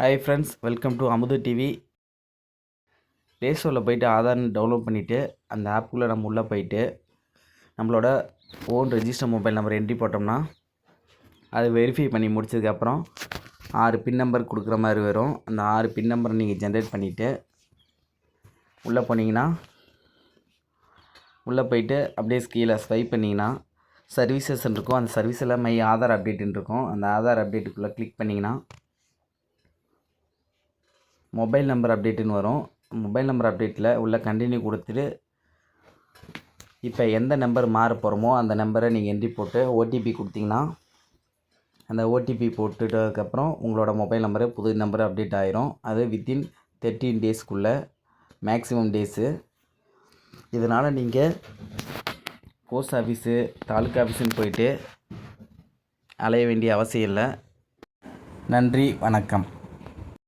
Hi friends, welcome to அமுது TV. Play ஸ்டோரில் போய்ட்டு ஆதார்னு டவுன்லோட் பண்ணிவிட்டு அந்த ஆப்புக்குள்ளே நம்ம உள்ளே போயிட்டு நம்மளோட own register mobile number entry போட்டோம்னா அது வெரிஃபை பண்ணி முடிச்சதுக்கப்புறம் 6 பின் நம்பர் கொடுக்குற மாதிரி வரும். அந்த 6 பின் நம்பரை நீங்கள் ஜென்ரேட் பண்ணிவிட்டு உள்ளே போனீங்கன்னா உள்ளே போயிட்டு அப்படியே கீழே ஸ்வைப் பண்ணிங்கன்னா சர்வீசஸ் இருக்கும். அந்த சர்வீஸில் மை ஆதார் அப்டேட்டுன்னு இருக்கும். அந்த ஆதார் அப்டேட்டுக்குள்ளே கிளிக் பண்ணிங்கன்னா மொபைல் நம்பர் அப்டேட்டுன்னு வரும். மொபைல் நம்பர் அப்டேட்டில் உள்ள கண்டினியூ கொடுத்துட்டு இப்போ எந்த நம்பர் மாற போகிறோமோ அந்த நம்பரை நீங்கள் என்ட்ரி போட்டு ஓடிபி கொடுத்தீங்கன்னா அந்த ஓடிபி போட்டுட்டதுக்கப்புறம் உங்களோட மொபைல் நம்பரு புது நம்பர் அப்டேட் ஆயிரும். அது வித்தின் 13 டேஸ்க்குள்ளே மேக்ஸிமம் டேஸு. இதனால் நீங்கள் போஸ்ட் ஆஃபீஸு தாலுக்கா ஆஃபீஸுன்னு போயிட்டு அலைய வேண்டிய அவசியம் இல்லை. நன்றி, வணக்கம்.